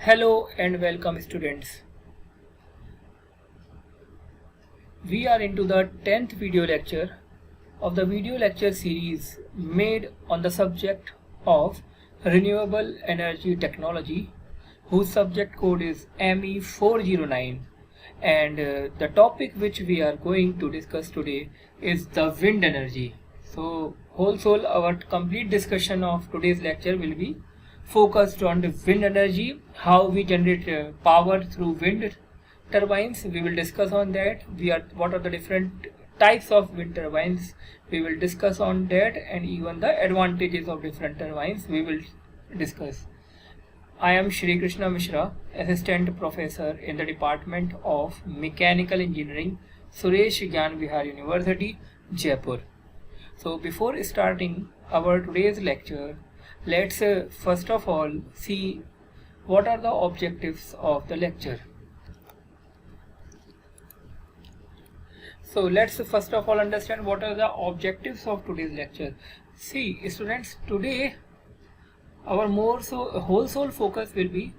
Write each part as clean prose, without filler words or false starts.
Hello and welcome students. We are into the 10th video lecture of the video lecture series made on the subject of renewable energy technology, whose subject code is ME409, and the topic which we are going to discuss today is the wind energy. So whole our complete discussion of today's lecture will be focused on the wind energy, how we generate power through wind turbines. We will discuss on that. What are the different types of wind turbines. We will discuss on that, and even the advantages of different turbines we will discuss. I am Shri Krishna Mishra, Assistant Professor in the Department of Mechanical Engineering, Suresh Gyan Vihar University, Jaipur. So before starting our today's lecture, let's first of all see what are the objectives of the lecture. So let's first of all understand what are the objectives of today's lecture. See students, today our whole focus will be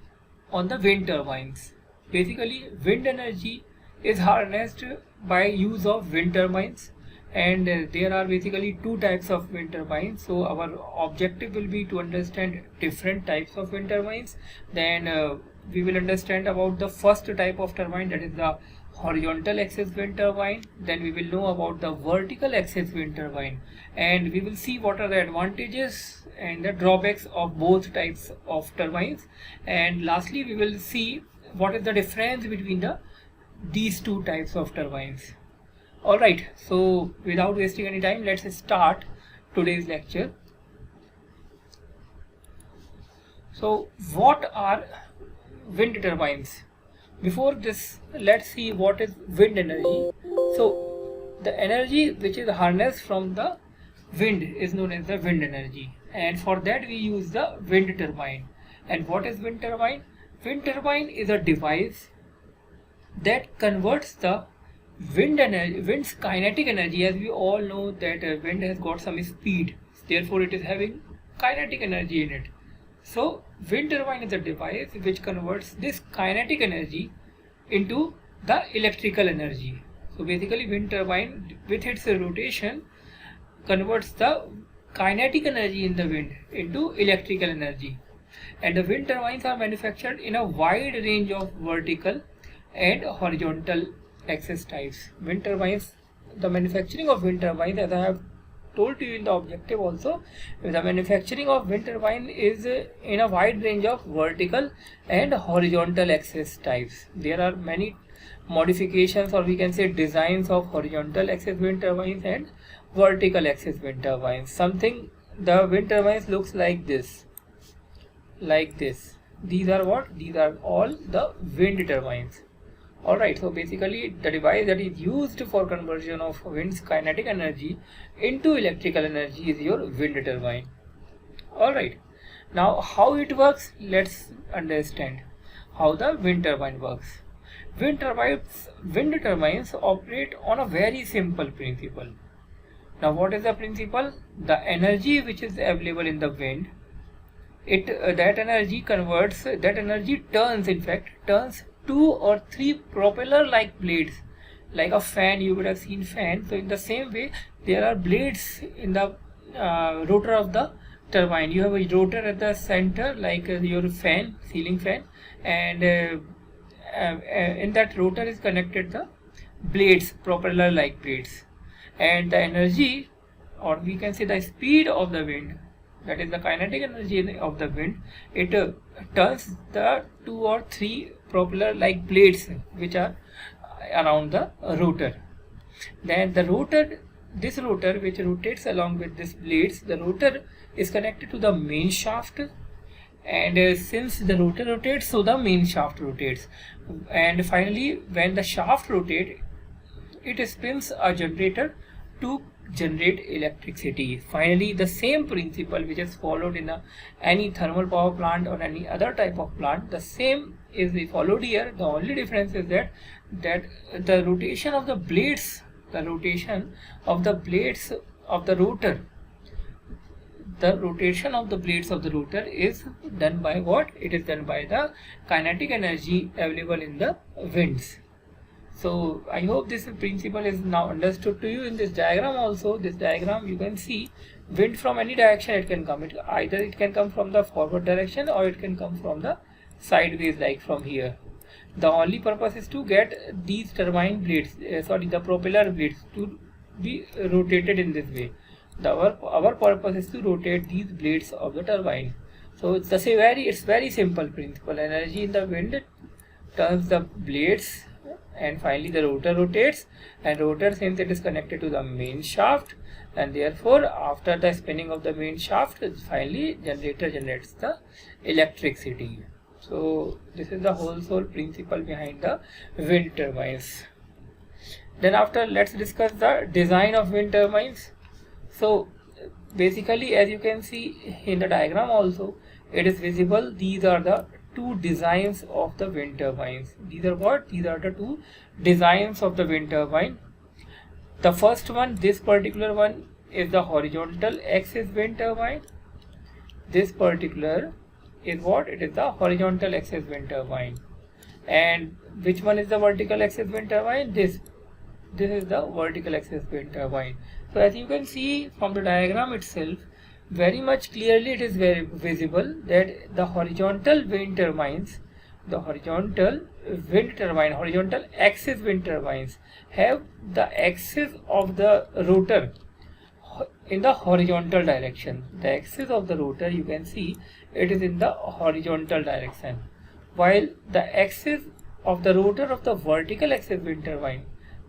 on the wind turbines. Basically, wind energy is harnessed by use of wind turbines, and there are basically two types of wind turbines. So our objective will be to understand different types of wind turbines. Then we will understand about the first type of turbine, that is the horizontal axis wind turbine. Then we will know about the vertical axis wind turbine, and we will see what are the advantages and the drawbacks of both types of turbines. And lastly, we will see what is the difference between these two types of turbines. Alright, so without wasting any time, let's start today's lecture. So what are wind turbines? Before this, let's see what is wind energy. So the energy which is harnessed from the wind is known as the wind energy, and for that we use the wind turbine. And what is wind turbine? Wind turbine is a device that converts the wind's kinetic energy. As we all know that wind has got some speed, therefore it is having kinetic energy in it. So wind turbine is a device which converts this kinetic energy into the electrical energy. So basically, wind turbine with its rotation converts the kinetic energy in the wind into electrical energy. And the wind turbines are manufactured in a wide range of vertical and horizontal axis types. Wind turbines, the manufacturing of wind turbines, as I have told you in the objective also, the manufacturing of wind turbine is in a wide range of vertical and horizontal axis types. There are many modifications, or we can say designs, of horizontal axis wind turbines and vertical axis wind turbines. The wind turbines looks like this. These are what? These are all the wind turbines. Alright, so basically the device that is used for conversion of wind's kinetic energy into electrical energy is your wind turbine. Alright, now how it works, let's understand how the wind turbine works. Wind turbines operate on a very simple principle. Now what is the principle? The energy which is available in the wind, that energy turns two or three propeller like blades, like a fan. You would have seen fan. So in the same way, there are blades in the rotor of the turbine. You have a rotor at the center, like your fan, ceiling fan, and in that rotor is connected the blades, propeller like blades. And the energy, or we can say the speed of the wind, that is the kinetic energy of the wind, it turns the two or three propeller like blades which are around the rotor. Then this rotor which rotates along with these blades, the rotor is connected to the main shaft, and since the rotor rotates, so the main shaft rotates. And finally, when the shaft rotates, it spins a generator to generate electricity. Finally, the same principle which is followed in any thermal power plant or any other type of plant, the same is followed here. The only difference is that the rotation of the blades of the rotor, the rotation of the blades of the rotor is done by what? It is done by the kinetic energy available in the winds. So I hope this principle is now understood to you. In this diagram also, this diagram you can see wind from any direction it can come. Either it can come from the forward direction or it can come from the sideways, like from here. The only purpose is to get these turbine blades, the propeller blades to be rotated in this way. Our purpose is to rotate these blades of the turbine. So it's very simple principle. Energy in the wind turns the blades, and finally the rotor rotates, and rotor, since it is connected to the main shaft, and therefore after the spinning of the main shaft, finally generator generates the electricity. So this is the whole principle behind the wind turbines. Then after, let's discuss the design of wind turbines. So basically, as you can see in the diagram also, it is visible, these are the two designs of the wind turbines. These are what? These are the two designs of the wind turbine. The first one, this particular one, is the horizontal axis wind turbine. This particular is what? It is the horizontal axis wind turbine. And which one is the vertical axis wind turbine? This is the vertical axis wind turbine. So as you can see from the diagram itself, very much clearly it is very visible that the horizontal wind turbines, the horizontal axis wind turbines have the axis of the rotor in the horizontal direction. The axis of the rotor, you can see, it is in the horizontal direction, while the axis of the rotor of the vertical axis wind turbine,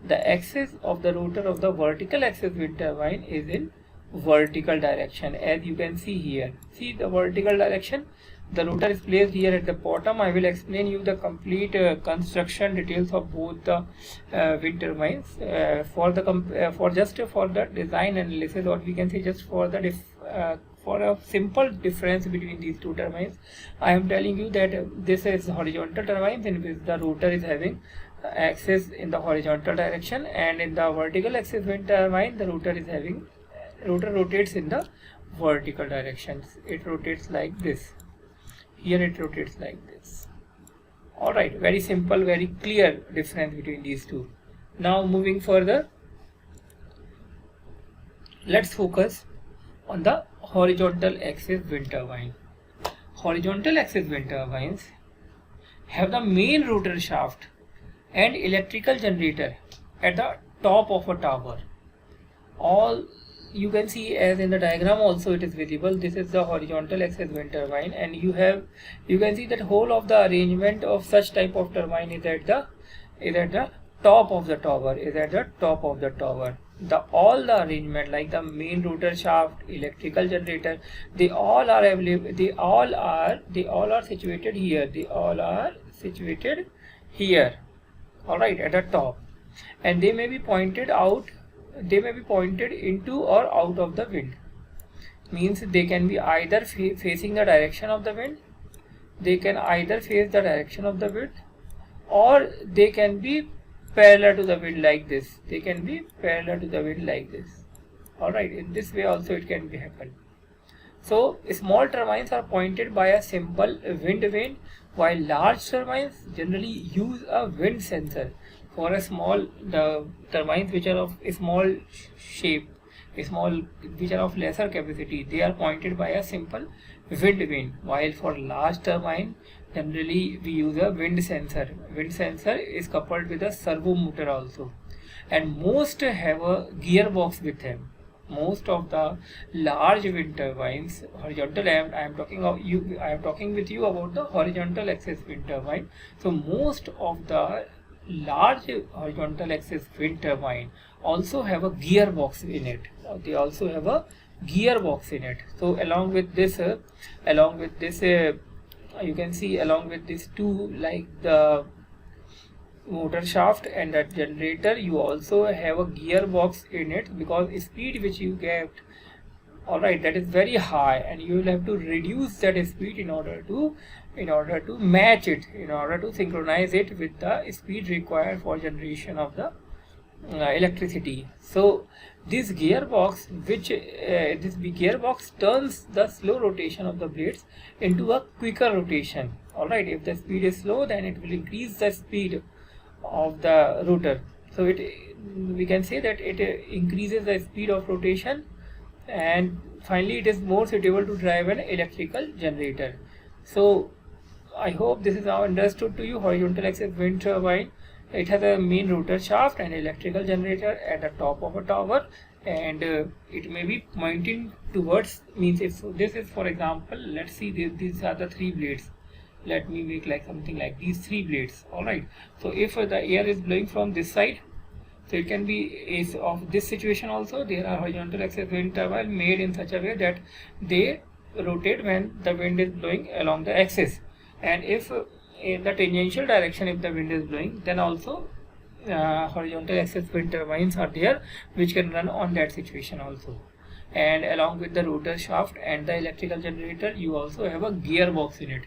the axis of the rotor of the vertical axis wind turbine is in vertical direction. As you can see here, see the vertical direction, the rotor is placed here at the bottom. I will explain you the complete construction details of both the wind turbines for the design analysis, or we can say just for the for a simple difference between these two turbines. I am telling you that this is horizontal turbines in which the rotor is having axis in the horizontal direction, and in the vertical axis wind turbine the rotor rotates in the vertical directions. It rotates like this. Here it rotates like this. Alright, very simple, very clear difference between these two. Now moving further, let's focus on the horizontal axis wind turbine. Horizontal axis wind turbines have the main rotor shaft and electrical generator at the top of a tower. All you can see, as in the diagram also it is visible, this is the horizontal axis wind turbine, and you can see that whole of the arrangement of such type of turbine is at the top of the tower. All the arrangement, like the main rotor shaft, electrical generator, they all are available. They all are situated here. All right, at the top, and they may be pointed into or out of the wind. Means they can be either facing the direction of the wind, they can either face the direction of the wind, or they can be parallel to the wind like this. Alright, in this way also it can be happen. So small turbines are pointed by a simple wind vane, while large turbines generally use a wind sensor. For the turbines which are of small shape, which are of lesser capacity, they are pointed by a simple wind vane, while for large turbine generally we use a wind sensor. Wind sensor is coupled with a servo motor also, and most have a gearbox with them. Most of the large wind turbines, horizontal, I am talking with you about the horizontal axis wind turbine. So most of the large horizontal axis wind turbine also have a gearbox in it. So along with this, you can see along with these two, like the motor shaft and the generator, you also have a gearbox in it, because speed which you get, alright, that is very high, and you will have to reduce that speed in order to match it, in order to synchronize it with the speed required for generation of the electricity. So This gearbox turns the slow rotation of the blades into a quicker rotation. Alright, if the speed is slow, then it will increase the speed of the rotor. So we can say that it increases the speed of rotation, and finally it is more suitable to drive an electrical generator. So I hope this is now understood to you. Horizontal axis wind turbine, it has a main rotor shaft and electrical generator at the top of a tower, and it may be pointing towards, means if this is, for example, let's see, these are the three blades. Let me make like something like these three blades. Alright, so if the air is blowing from this side, so it can be is of this situation also. There are horizontal axis wind turbine made in such a way that they rotate when the wind is blowing along the axis, and if in the tangential direction, if the wind is blowing, then also horizontal axis wind turbines are there which can run on that situation also. And along with the rotor shaft and the electrical generator, you also have a gearbox in it.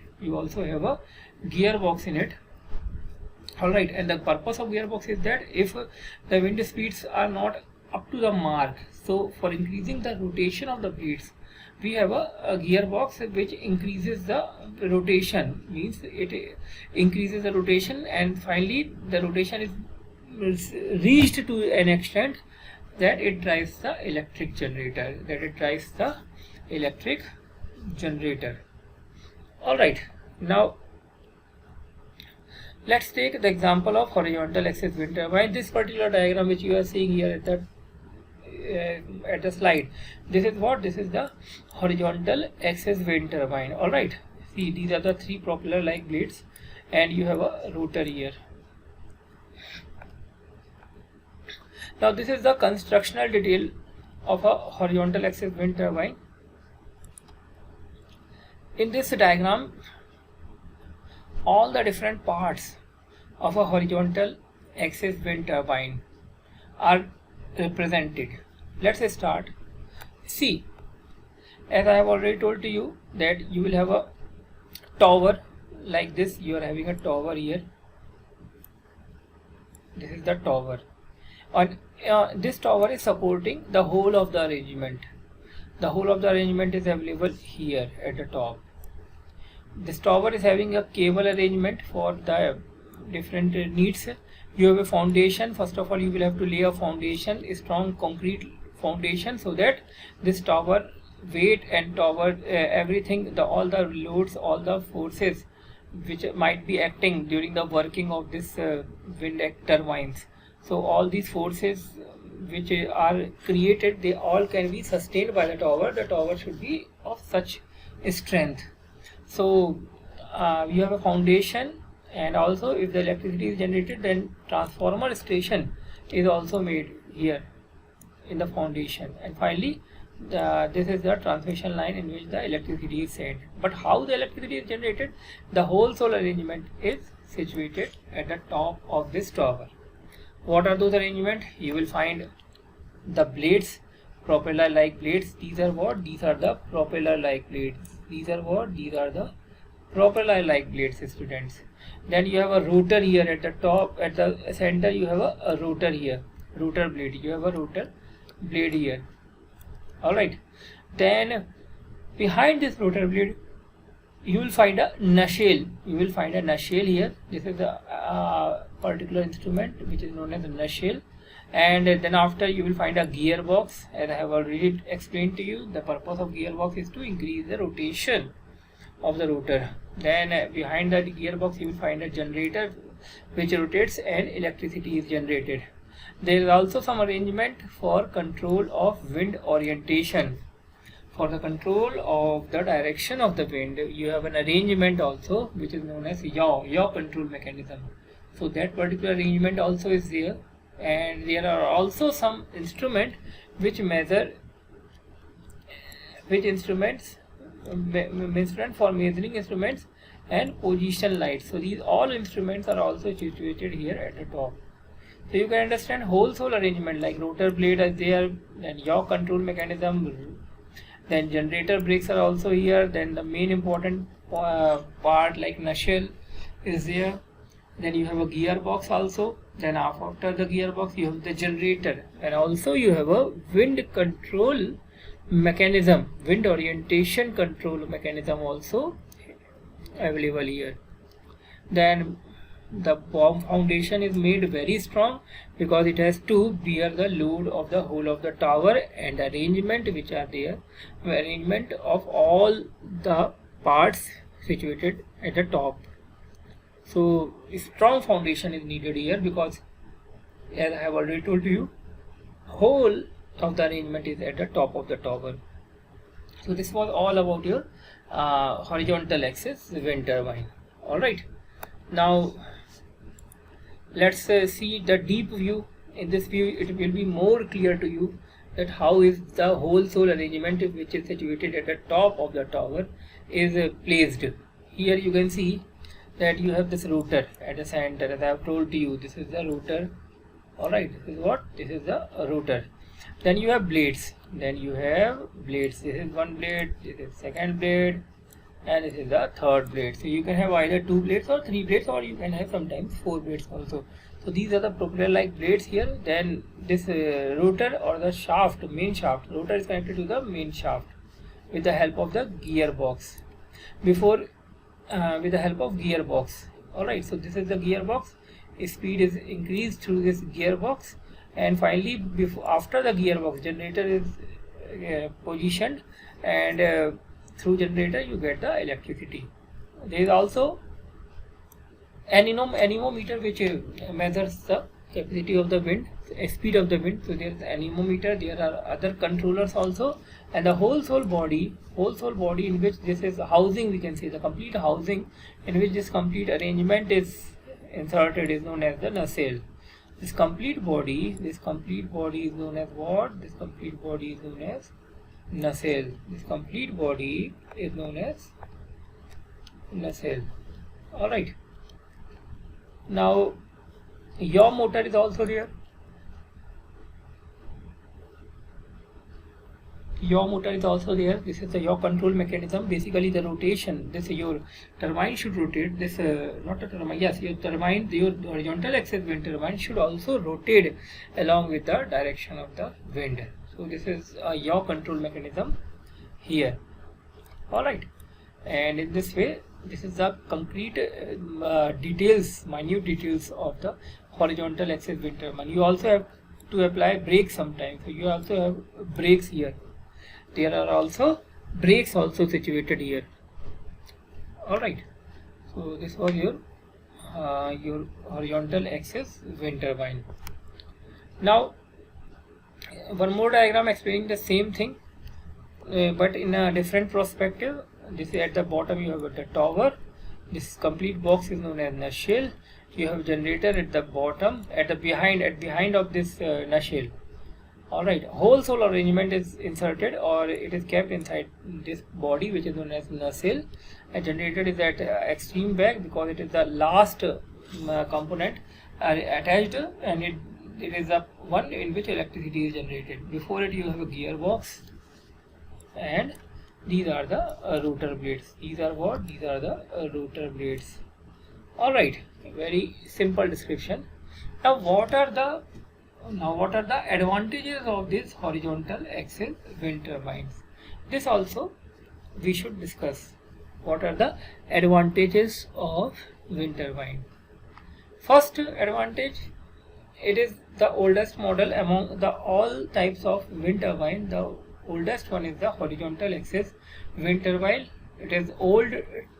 Alright, and the purpose of gearbox is that if the wind speeds are not up to the mark, so for increasing the rotation of the blades, we have a gearbox which increases the rotation, means it increases the rotation, and finally the rotation is reached to an extent that it drives the electric generator. Alright, now let's take the example of horizontal axis wind turbine. This particular diagram which you are seeing here at the slide, this is what? This is the horizontal axis wind turbine. Alright, see, these are the three propeller like blades, and you have a rotor here. Now this is the constructional detail of a horizontal axis wind turbine. In this diagram, all the different parts of a horizontal axis wind turbine are represented. Let's start. See, as I have already told to you that you will have a tower like this. You are having a tower here. This is the tower. And this tower is supporting the whole of the arrangement. The whole of the arrangement is available here at the top. This tower is having a cable arrangement for the different needs. You have a foundation. First of all, you will have to lay a foundation, a strong concrete foundation, so that this tower weight and tower everything, all the loads, all the forces which might be acting during the working of this wind turbines. So all these forces which are created, they all can be sustained by the tower. The tower should be of such strength. So you have a foundation, and also if the electricity is generated, then transformer station is also made here in the foundation, and finally this is the transmission line in which the electricity is sent. But how the electricity is generated? The whole solar arrangement is situated at the top of this tower. What are those arrangements? You will find the blades, propeller like blades. These are what? These are the propeller like blades. These are what? These are the propeller like blades, students. Then you have a rotor here at the top, at the center you have a rotor here, rotor blade. You have a rotor blade here. Alright, then behind this rotor blade you will find a nacelle. You will find a nacelle here. This is a particular instrument which is known as a nacelle. And then after you will find a gearbox. As I have already explained to you, the purpose of gearbox is to increase the rotation of the rotor. Then behind the gearbox you will find a generator which rotates and electricity is generated. There is also some arrangement for control of wind orientation. For the control of the direction of the wind, you have an arrangement also which is known as yaw control mechanism. So that particular arrangement also is there, and there are also some instrument which measure, instrument for measuring instruments and position lights. So these all instruments are also situated here at the top. So you can understand whole solar arrangement, like rotor blade is there, then yaw control mechanism, then generator brakes are also here, then the main important part like nacelle is there, then you have a gearbox also, Then after the gearbox you have the generator, and also you have a wind control mechanism, wind orientation control mechanism also available here. Then the bomb foundation is made very strong because it has to bear the load of the whole of the tower and the arrangement which are there, arrangement of all the parts situated at the top. So a strong foundation is needed here because, as I have already told you, whole of the arrangement is at the top of the tower. So this was all about your horizontal axis wind turbine. Alright, now let's see the deep view. In this view it will be more clear to you that how is the whole soul arrangement which is situated at the top of the tower is placed. Here you can see that you have this rotor at the center. As I have told you, this is the rotor. Alright, this is what? This is the rotor. Then you have blades. This is one blade, this is second blade, and this is the third blade. So you can have either 2 blades or 3 blades, or you can have sometimes 4 blades also. So these are the propeller like blades here. Then this rotor or the shaft, main shaft, rotor is connected to the main shaft with the help of the gearbox. With the help of gearbox. Alright, so this is the gearbox. Speed is increased through this gearbox, and finally after the gearbox, generator is positioned, and through generator you get the electricity. There is also anemometer which measures the capacity of the wind, speed of the wind. So there is anemometer, there are other controllers also, and the whole soul body in which this is housing, we can say the complete housing in which this complete arrangement is inserted is known as the nacelle. This complete body is known as what? This complete body is known as nacelle. This complete body is known as nacelle. Alright. Now yaw motor is also there. This is the yaw control mechanism. Basically the rotation, this your turbine should rotate, this not a turbine, yes, your horizontal axis wind turbine should also rotate along with the direction of the wind. So this is a yaw control mechanism here. Alright, and in this way, this is the concrete minute details of the horizontal axis wind turbine. You also have to apply brakes sometimes, so you also have brakes here. There are also brakes also situated here. Alright, so this was your horizontal axis wind turbine. Now one more diagram explaining the same thing, but in a different perspective. This is at the bottom you have the tower. This complete box is known as nacelle. You have generator at the bottom, at behind of this nacelle. Alright, whole soul arrangement is inserted, or it is kept inside this body which is known as nacelle. A generator is at extreme back because it is the last component attached, and it is the one in which electricity is generated. Before it you have a gearbox, and these are the rotor blades. These are what? These are the rotor blades. Alright, very simple description. Now what are the advantages of this horizontal axis wind turbines? This also we should discuss. What are the advantages of wind turbine? First advantage, it is the oldest model among the all types of wind turbine. The oldest one is the horizontal axis wind turbine. It is old,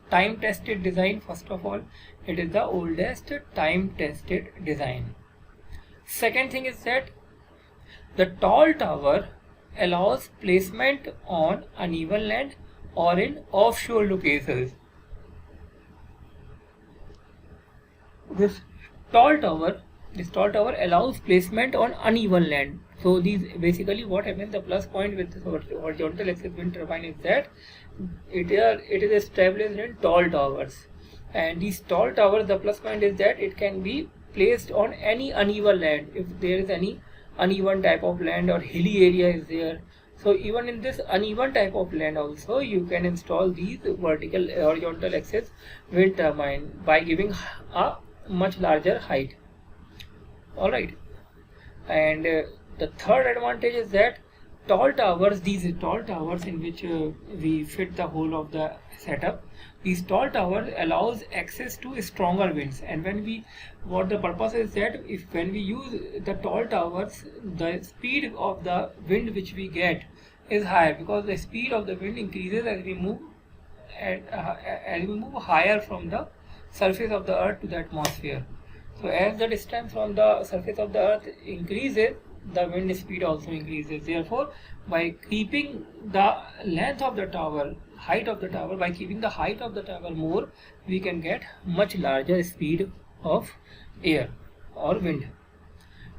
time tested design. First of all, it is the oldest time tested design. Second thing is that the tall tower allows placement on uneven land or in offshore locations. This tall tower allows placement on uneven land. So these basically what happens, the plus point with this horizontal axis wind turbine is that it is established in tall towers, and these tall towers, the plus point is that it can be placed on any uneven land. If there is any uneven type of land or hilly area is there, so even in this uneven type of land also you can install these horizontal axis wind turbine by giving a much larger height. All right. And the third advantage is that tall towers, these tall towers in which we fit the whole of the setup, these tall towers allows access to stronger winds. And when we, what the purpose is that if when we use the tall towers, the speed of the wind which we get is higher, because the speed of the wind increases as we move higher from the surface of the earth to the atmosphere. So as the distance from the surface of the earth increases, the wind speed also increases. Therefore, by keeping the length of the tower, height of the tower, by keeping the height of the tower more, we can get much larger speed of air or wind.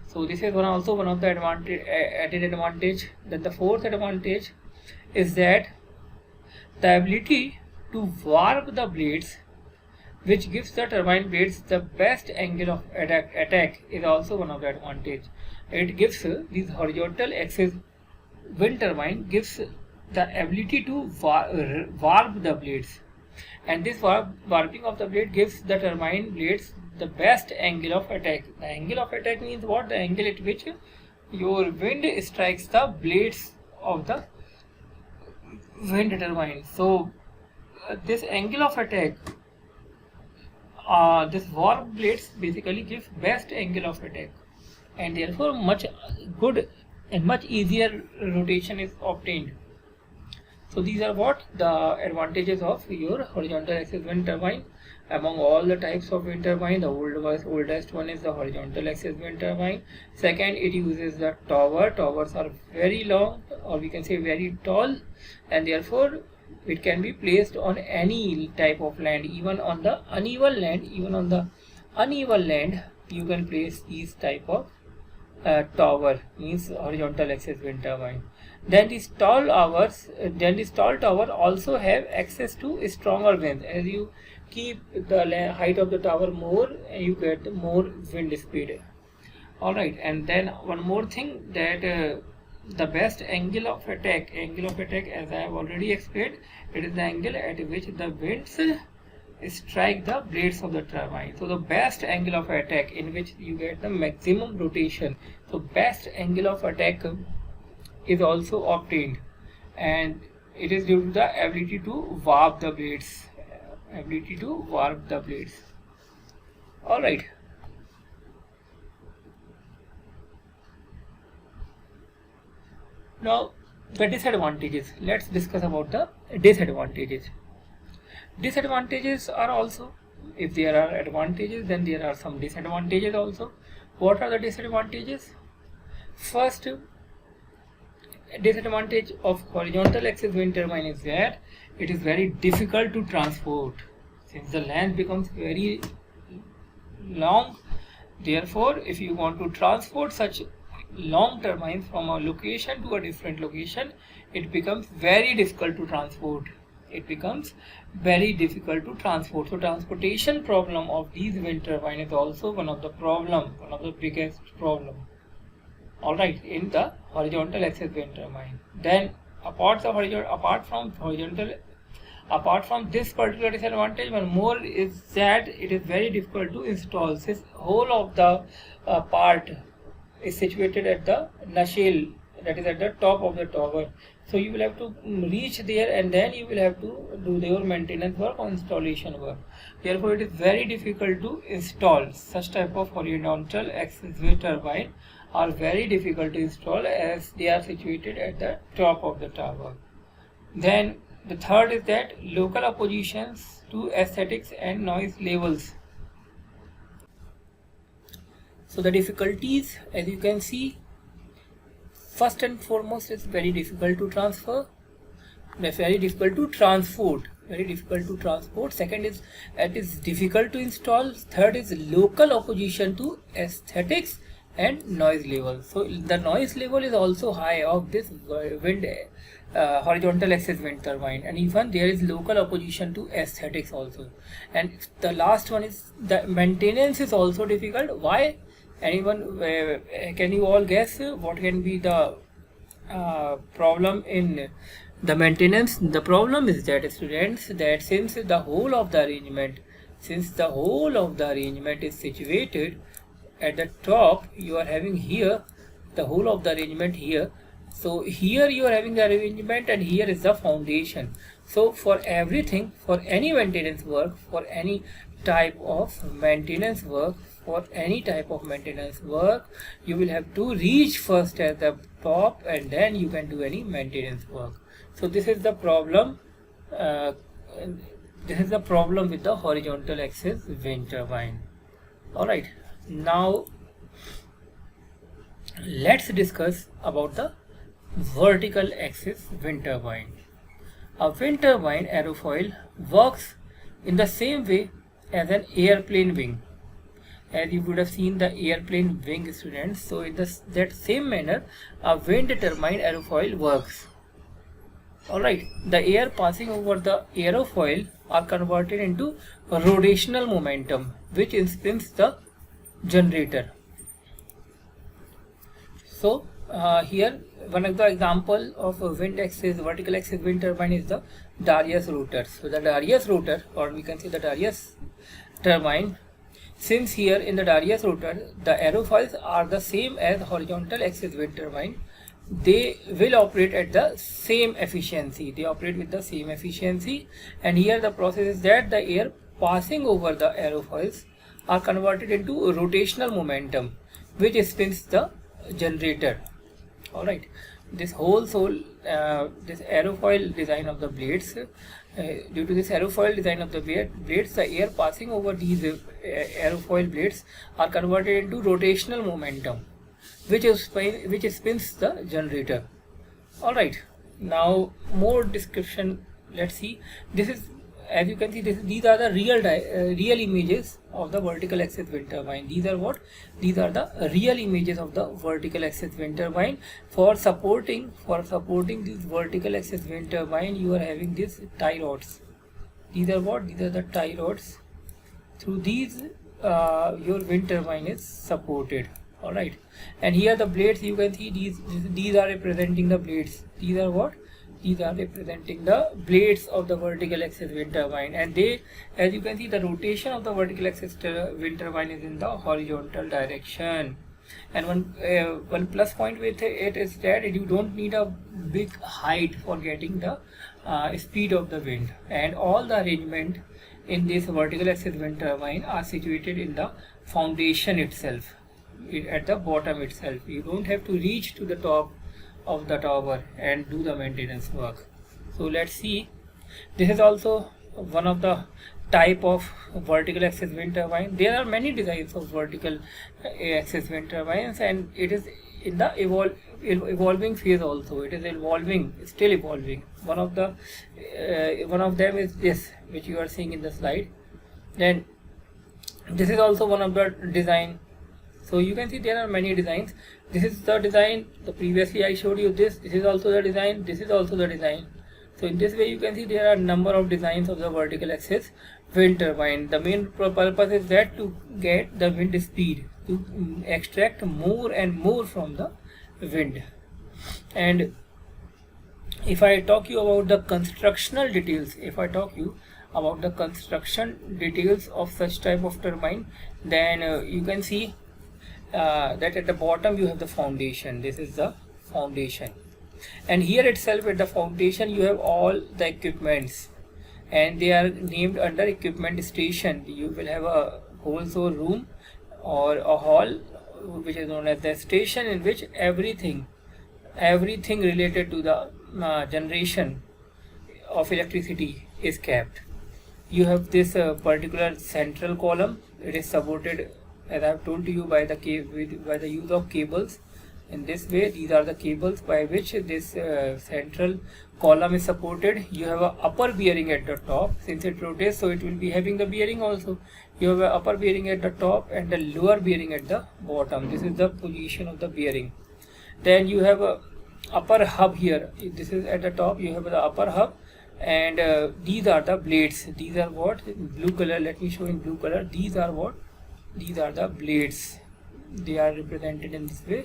So this is also one of the added advantage. Then the fourth advantage is that the ability to warp the blades, which gives the turbine blades the best angle of attack, is also one of the advantage. It gives these horizontal axis wind turbine gives the ability to warp the blades, and this warping of the blade gives the turbine blades the best angle of attack. The angle of attack means what? The angle at which your wind strikes the blades of the wind turbine. So this angle of attack, this warp blades basically give best angle of attack, and therefore much good and much easier rotation is obtained. So these are what the advantages of your horizontal axis wind turbine. Among all the types of wind turbine, the oldest one is the horizontal axis wind turbine. Second, it uses the tower. Towers are very long, or we can say very tall, and therefore it can be placed on any type of land, even on the uneven land. Even on the uneven land, you can place these type of tower, means horizontal axis wind turbine. Then this tall tower also have access to stronger winds. As you keep the height of the tower more, you get more wind speed. All right, and then one more thing, that the best angle of attack, as I have already explained, it is the angle at which the winds strike the blades of the turbine. So the best angle of attack in which you get the maximum rotation. So best angle of attack is also obtained, and it is due to the ability to warp the blades. All right. Now the disadvantages. Let's discuss about the disadvantages. Disadvantages are also, if there are advantages, then there are some disadvantages also. What are the disadvantages? First disadvantage of horizontal axis wind turbine is that it is very difficult to transport, since the length becomes very long. Therefore, if you want to transport such long turbines from a location to a different location, it becomes very difficult to transport. So transportation problem of these wind turbine is also one of the biggest problem. All right, in the horizontal axis wind turbine. Then apart from this particular disadvantage, one more is that it is very difficult to install. This whole of the part is situated at the nacelle, that is at the top of the tower. So you will have to reach there, and then you will have to do your maintenance work or installation work. Therefore, it is very difficult to install such type of horizontal axis wind turbine. Are very difficult to install as they are situated at the top of the tower. Then the third is that local oppositions to aesthetics and noise levels. So the difficulties, as you can see, first and foremost, is very difficult to transfer, very difficult to transport. Second is it is difficult to install. Third is local opposition to aesthetics and noise level. So the noise level is also high of this horizontal axis wind turbine, and even there is local opposition to aesthetics also. And the last one is the maintenance is also difficult. Why? Anyone can you all guess what can be the problem in the maintenance? The problem is that, students, that since the whole of the arrangement is situated at the top you are having here the whole of the arrangement here. So here you are having the arrangement and here is the foundation. So for everything, for any maintenance work, for any type of maintenance work, you will have to reach first at the top and then you can do any maintenance work. So this is the problem. This is the problem with the horizontal axis wind turbine. Alright, now let's discuss about the vertical axis wind turbine. A wind turbine aerofoil works in the same way as an airplane wing, as you would have seen the airplane wing, students. So in that same manner a wind turbine aerofoil works. Alright, the air passing over the aerofoil are converted into rotational momentum which spins the generator. So here one of the example of a vertical axis wind turbine is the Darrieus rotor. So the Darrieus rotor, or we can say the Darrieus turbine, since here in the Darrieus rotor the aerofoils are the same as horizontal axis wind turbine, they will operate at the same efficiency. They operate with the same efficiency, and here the process is that the air passing over the aerofoils are converted into rotational momentum which spins the generator. Alright, this this aerofoil design of the blades, due to this aerofoil design of the blades, the air passing over these aerofoil blades are converted into rotational momentum which spins the generator. Alright, now more description. Let's see. This is, as you can see, these are the real images of the vertical axis wind turbine. These are what? These are the real images of the vertical axis wind turbine. For supporting this vertical axis wind turbine, you are having these tie rods. These are what? These are the tie rods. Through these your wind turbine is supported. Alright, and here the blades, you can see these are representing the blades. These are what? These are representing the blades of the vertical axis wind turbine, and they, as you can see, the rotation of the vertical axis wind turbine is in the horizontal direction. And one plus point with it is that you don't need a big height for getting the speed of the wind, and all the arrangement in this vertical axis wind turbine are situated in the foundation itself, at the bottom itself. You don't have to reach to the top of the tower and do the maintenance work. So let's see, this is also one of the type of vertical axis wind turbine. There are many designs of vertical axis wind turbines, and it is in the evolving phase also. It is still evolving. One of them is this, which you are seeing in the slide. Then this is also one of the design. So you can see there are many designs. This is the design. The previously I showed you this. This is also the design. This is also the design. So in this way you can see there are number of designs of the vertical axis wind turbine. The main purpose is that to get the wind speed, to extract more and more from the wind. And if I talk you about the constructional details, of such type of turbine, then you can see that at the bottom you have the foundation. This is the foundation, and here itself at the foundation you have all the equipments, and they are named under equipment station. You will have a whole room or a hall which is known as the station, in which everything related to the generation of electricity is kept. You have this particular central column. It is supported, as I have told you, by the use of cables. In this way, these are the cables by which this central column is supported. You have a upper bearing at the top. Since it rotates, so it will be having the bearing also. You have a upper bearing at the top and the lower bearing at the bottom. This is the position of the bearing. Then you have a upper hub here. This is at the top. You have the upper hub, and these are the blades. These are what? In blue color. Let me show in blue color. These are what? These are the blades. They are represented in this way.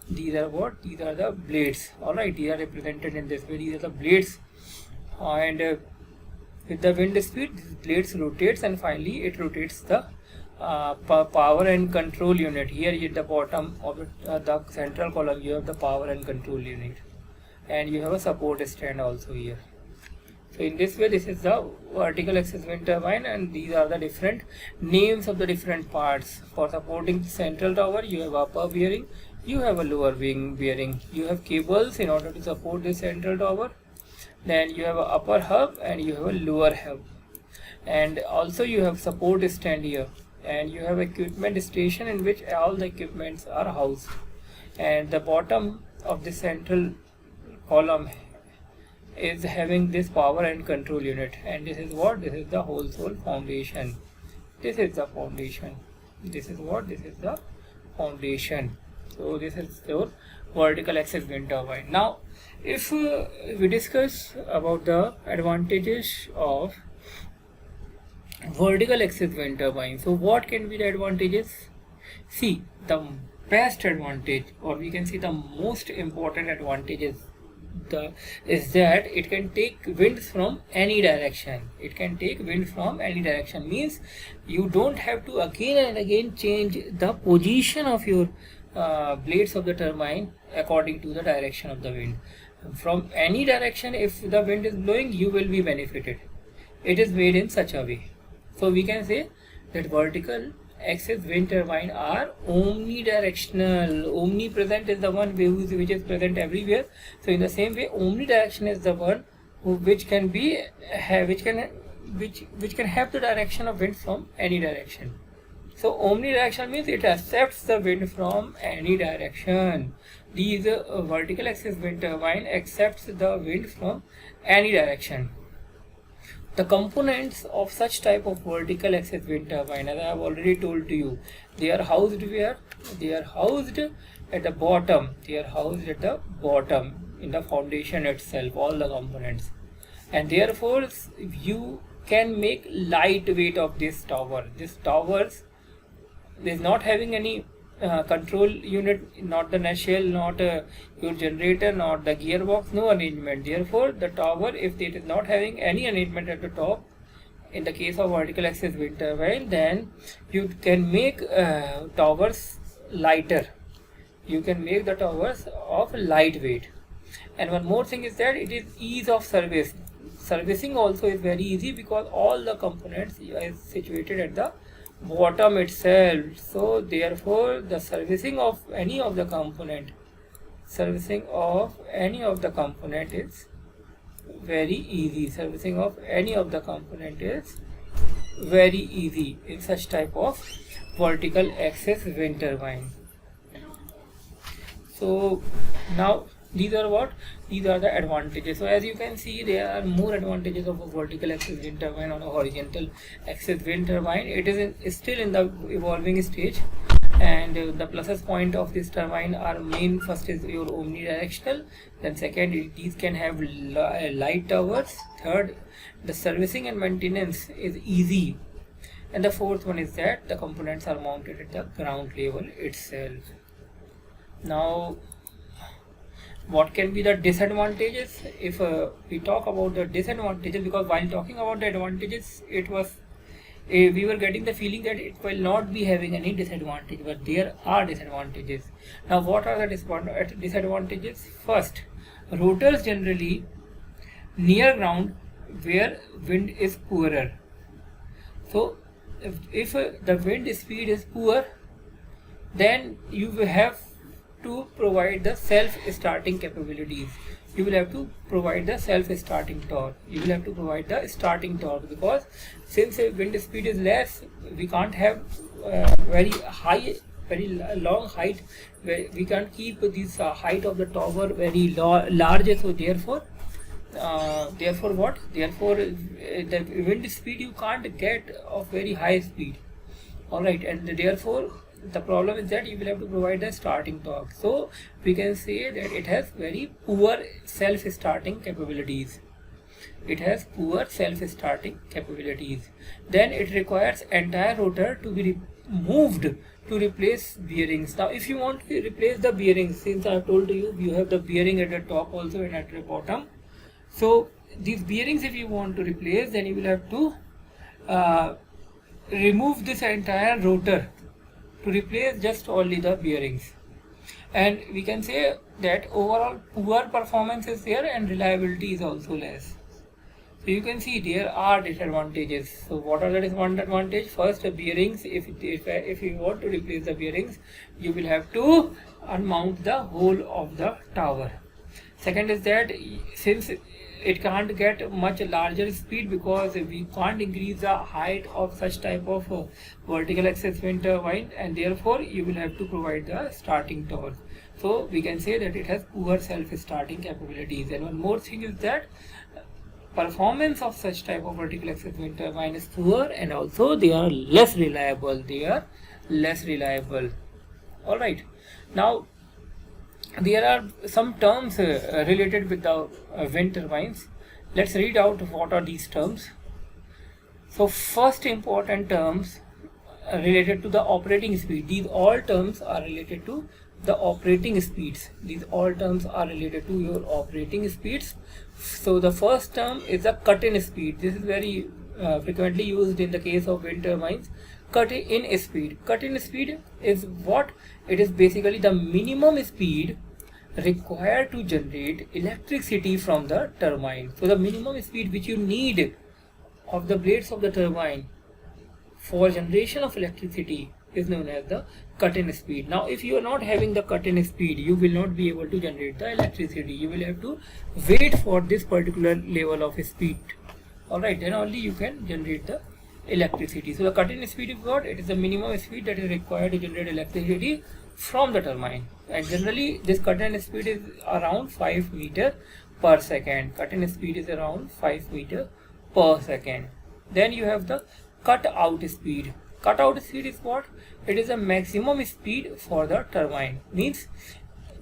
These are what? These are the blades. Alright, these are represented in this way. These are the blades, and with the wind speed, these blades rotates, and finally it rotates the power and control unit. Here at the bottom of the central column you have the power and control unit, and you have a support stand also here. So in this way, this is the vertical axis wind turbine, and these are the different names of the different parts. For supporting the central tower, you have upper bearing, you have a lower wing bearing, you have cables in order to support the central tower, then you have a upper hub and you have a lower hub, and also you have support stand here, and you have equipment station in which all the equipments are housed, and the bottom of the central column is having this power and control unit, and this is what, this is the whole foundation. This is the foundation. This is what, this is the foundation. So this is your vertical axis wind turbine. Now if we discuss about the advantages of vertical axis wind turbine, so what can be the advantages? See, the best advantage, or we can see the most important advantages, is that it can take winds from any direction. It can take wind from any direction, means you don't have to again and again change the position of your blades of the turbine according to the direction of the wind. From any direction, if the wind is blowing, you will be benefited. It is made in such a way. So we can say that vertical axis wind turbine are omnidirectional. Omnipresent is the one which is present everywhere. So in the same way, omnidirection is the one which can have the direction of wind from any direction. So omnidirectional means it accepts the wind from any direction. These vertical axis wind turbine accepts the wind from any direction. The components of such type of vertical axis wind turbine, as I have already told to you, they are housed where? They are housed at the bottom. They are housed at the bottom in the foundation itself, all the components. And therefore, you can make light weight of this tower. This tower is not having any control unit, not the nacelle, not your generator, not the gearbox, no arrangement. Therefore, the tower, if it is not having any arrangement at the top, in the case of vertical axis wind turbine, then you can make towers lighter. You can make the towers of lightweight. And one more thing is that it is ease of service. Servicing also is very easy because all the components are situated at the bottom itself. So therefore, the servicing of any of the component is very easy. Servicing of any of the component is very easy in such type of vertical axis wind turbine. So now these are what? These are the advantages. So as you can see, there are more advantages of a vertical axis wind turbine on a horizontal axis wind turbine. It is still in the evolving stage, and the pluses point of this turbine are main. First is your omnidirectional, then second, these can have light towers. Third, the servicing and maintenance is easy, and the fourth one is that the components are mounted at the ground level itself. Now, what can be the disadvantages? If we talk about the disadvantages, because while talking about the advantages, we were getting the feeling that it will not be having any disadvantage, but there are disadvantages. Now what are the disadvantages? First, rotors generally near ground where wind is poorer. So if the wind speed is poor, then you will have to provide the self-starting capabilities. You will have to provide the self-starting torque. You will have to provide the starting torque, because since wind speed is less, we can't have very long height. We can't keep this height of the tower very large. So therefore what? Therefore the wind speed you can't get of very high speed. Alright, and therefore the problem is that you will have to provide the starting torque. So we can say that it has very poor self-starting capabilities. It has poor self-starting capabilities. Then it requires entire rotor to be moved to replace bearings. Now if you want to replace the bearings, since I have told you, you have the bearing at the top also and at the bottom. So these bearings, if you want to replace, then you will have to remove this entire rotor to replace just only the bearings, and we can say that overall poor performance is there and reliability is also less. So you can see there are disadvantages. So what are the disadvantages? First, the bearings. If you want to replace the bearings, you will have to unmount the whole of the tower. Second is that since it can't get much larger speed, because we can't increase the height of such type of vertical axis wind turbine, and therefore you will have to provide the starting torque. So we can say that it has poor self-starting capabilities. And one more thing is that performance of such type of vertical axis wind turbine is poor, and also they are less reliable. All right. Now there are some terms related with the wind turbines. Let's read out what are these terms. So first important terms related to the operating speed. These all terms are related to the operating speeds. These all terms are related to your operating speeds. So the first term is the cut-in speed. This is very frequently used in the case of wind turbines. Cut-in speed. Cut-in speed is what? It is basically the minimum speed required to generate electricity from the turbine. So the minimum speed which you need of the blades of the turbine for generation of electricity is known as the cut-in speed. Now if you are not having the cut-in speed, you will not be able to generate the electricity. You will have to wait for this particular level of speed. Alright, then only you can generate the electricity. So the cut-in speed is what? It is the minimum speed that is required to generate electricity from the turbine, and generally this cut-in speed is around 5 meter per second. Cut-in speed is around 5 meter per second. Then you have the cut-out speed. Cut-out speed is what? It is a maximum speed for the turbine. Means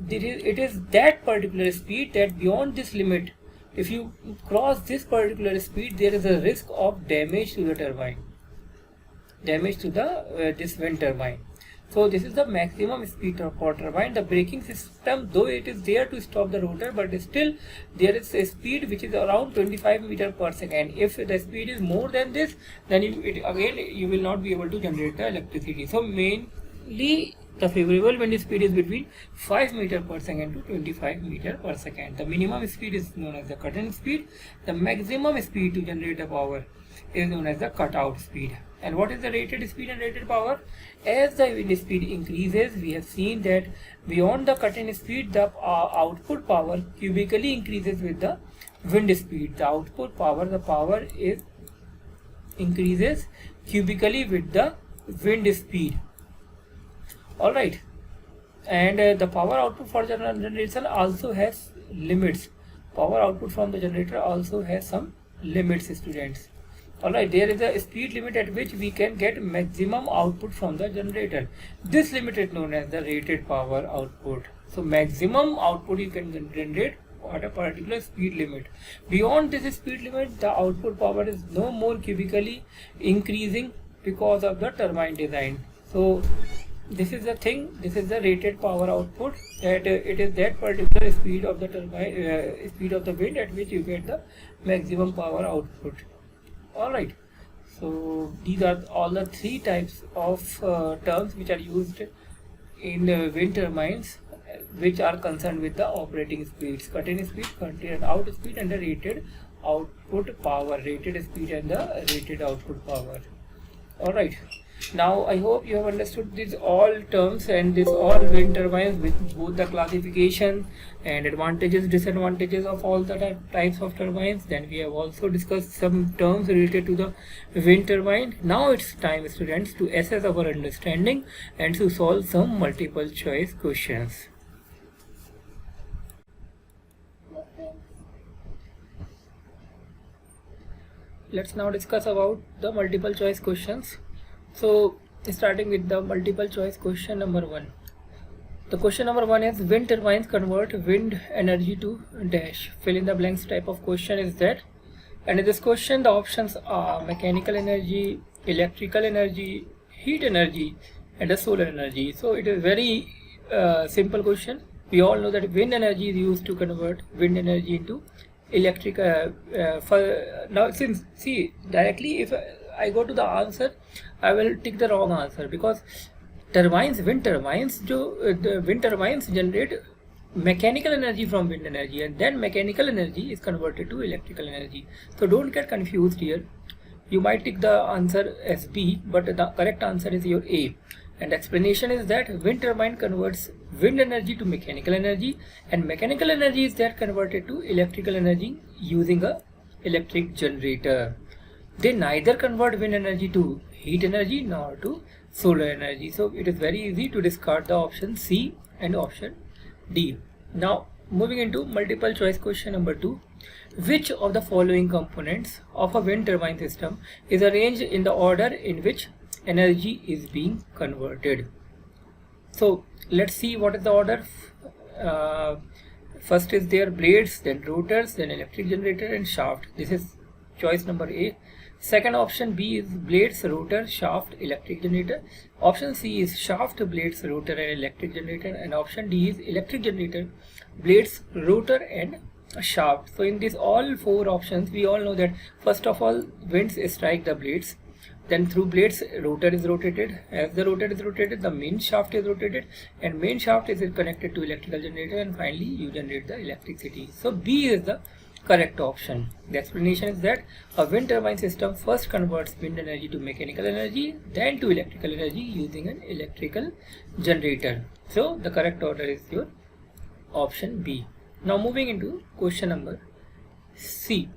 it is that particular speed that beyond this limit, if you cross this particular speed, there is a risk of damage to the turbine, damage to the this wind turbine. So this is the maximum speed for turbine. The braking system, though it is there to stop the rotor, but still there is a speed which is around 25 meter per second. If the speed is more than this, then you will not be able to generate the electricity. So mainly the favorable wind speed is between 5 meter per second to 25 meter per second. The minimum speed is known as the cut-in speed. The maximum speed to generate the power is known as the cut-out speed. And what is the rated speed and rated power? As the wind speed increases, we have seen that beyond the cut-in speed, the output power cubically increases with the wind speed. The output power, the power is increases cubically with the wind speed. Alright, and the power output for generation also has limits. Power output from the generator also has some limits, students. Alright, there is a speed limit at which we can get maximum output from the generator. This limit is known as the rated power output. So maximum output you can generate at a particular speed limit. Beyond this speed limit, the output power is no more cubically increasing because of the turbine design. So this is the thing, this is the rated power output, that it is that particular speed of the turbine, speed of the wind at which you get the maximum power output. Alright, so these are all the three types of terms which are used in wind turbines, which are concerned with the operating speeds: cut-in speed, cut-out speed, and the rated output power, rated speed and the rated output power. Alright, now I hope you have understood these all terms and this all wind turbines with both the classification and advantages, disadvantages of all the types of turbines. Then we have also discussed some terms related to the wind turbine. Now it's time, students, to assess our understanding and to solve some multiple choice questions. Let's now discuss about the multiple choice questions. So starting with the multiple choice question number 1. The question number 1 is: wind turbines convert wind energy to dash. Fill in the blanks type of question is that. And in this question the options are mechanical energy, electrical energy, heat energy, and the solar energy. So it is very simple question. We all know that wind energy is used to convert wind energy into electric. Now since, see, directly if I go to the answer, I will take the wrong answer, because wind turbines the wind turbines generate mechanical energy from wind energy, and then mechanical energy is converted to electrical energy. So don't get confused here. You might take the answer as B, but the correct answer is your A. And explanation is that wind turbine converts wind energy to mechanical energy, and mechanical energy is that converted to electrical energy using a electric generator. They neither convert wind energy to heat energy nor to solar energy. So it is very easy to discard the option C and option D. Now moving into multiple choice question number 2. Which of the following components of a wind turbine system is arranged in the order in which energy is being converted? So let's see what is the order. First is their blades, then rotors, then electric generator and shaft. This is choice number A. Second option B is blades, rotor, shaft, electric generator. Option C is shaft, blades, rotor and electric generator, and option D is electric generator, blades, rotor and shaft. So in these all four options, we all know that first of all winds strike the blades, then through blades rotor is rotated. As the rotor is rotated, the main shaft is rotated, and main shaft is connected to electrical generator, and finally you generate the electricity. So B is the correct option. The explanation is that a wind turbine system first converts wind energy to mechanical energy, then to electrical energy using an electrical generator. So the correct order is your option B. Now moving into question number 3.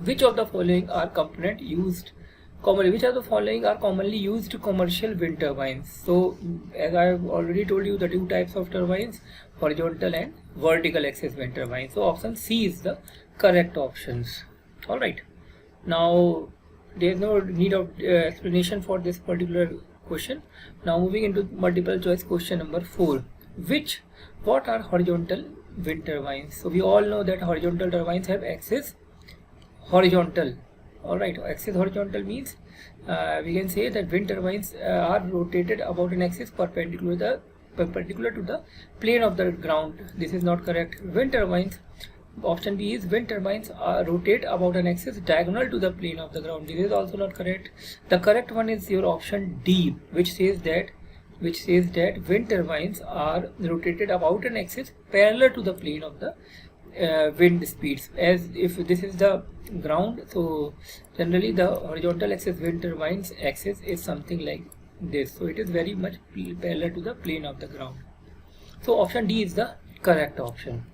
Which of the following are commonly used commercial wind turbines? So as I have already told you, the two types of turbines, horizontal and vertical axis wind turbines. So option C is the correct options. Alright, now there is no need of explanation for this particular question. Now moving into multiple choice question number 4. What are horizontal wind turbines? So we all know that horizontal turbines have axis horizontal. Alright, axis horizontal means we can say that wind turbines are rotated about an axis perpendicular to the plane of the ground. This is not correct. Wind turbines, option B is wind turbines rotate about an axis diagonal to the plane of the ground. This is also not correct. The correct one is your option D, which says that wind turbines are rotated about an axis parallel to the plane of the wind speeds. As if this is the ground, so generally the horizontal axis wind turbines axis is something like this, so it is very much parallel to the plane of the ground. So option D is the correct option.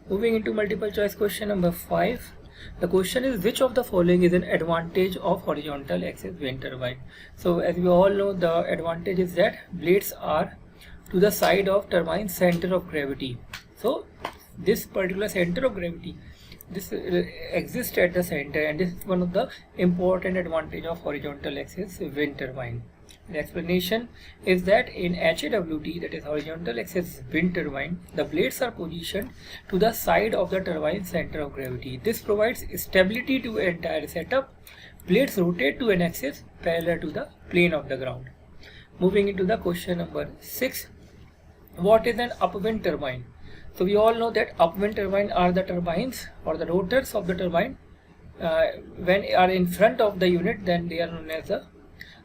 Moving into multiple choice question number 5. The question is, which of the following is an advantage of horizontal axis wind turbine? So as we all know, the advantage is that blades are to the side of turbine center of gravity. So this particular center of gravity, this exists at the center, and this is one of the important advantage of horizontal axis wind turbine. The explanation is that in HAWT, that is horizontal axis wind turbine, the blades are positioned to the side of the turbine center of gravity. This provides stability to the entire setup. Blades rotate to an axis parallel to the plane of the ground. Moving into the question number 6. What is an upwind turbine? So we all know that upwind turbine are the turbines or the rotors of the turbine. When are in front of the unit, then they are known as the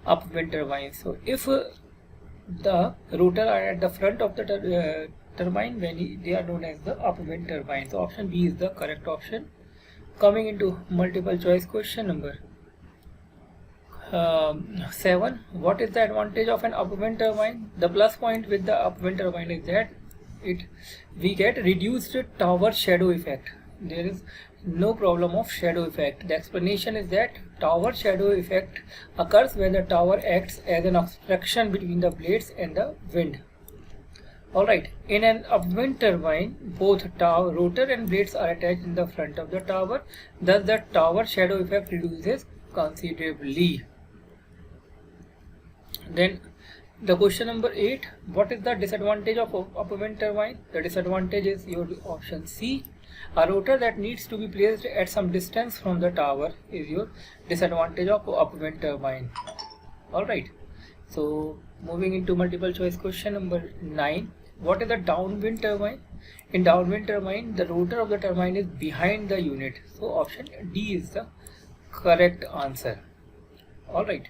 upwind turbine. So if the rotor are at the front of the turbine, when they are known as the upwind turbine. So option B is the correct option. Coming into multiple choice question number 7. What is the advantage of an upwind turbine? The plus point with the upwind turbine is that we get reduced tower shadow effect. There is no problem of shadow effect. The explanation is that tower shadow effect occurs when the tower acts as an obstruction between the blades and the wind. Alright, in an upwind turbine, both rotor and blades are attached in the front of the tower. Thus the tower shadow effect reduces considerably. Then the question number 8. What is the disadvantage of upwind turbine? The disadvantage is your option C. A rotor that needs to be placed at some distance from the tower is your disadvantage of upwind turbine. Alright, so moving into multiple choice question number 9. What is the downwind turbine? In downwind turbine, the rotor of the turbine is behind the unit. So option D is the correct answer. Alright.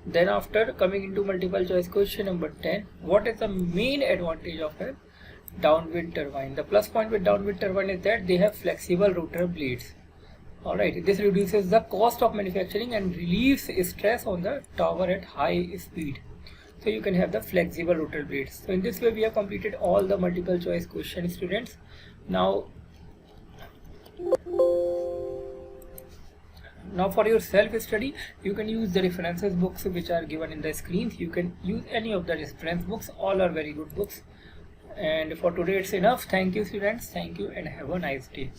Then after coming into multiple choice question number 10, what is the main advantage of a downwind turbine? The plus point with downwind turbine is that they have flexible rotor blades. Alright, this reduces the cost of manufacturing and relieves stress on the tower at high speed. So you can have the flexible rotor blades. So in this way we have completed all the multiple choice questions, students. Now for your self-study, you can use the references books which are given in the screens. You can use any of the reference books. All are very good books. And for today it's enough. Thank you, students. Thank you and have a nice day.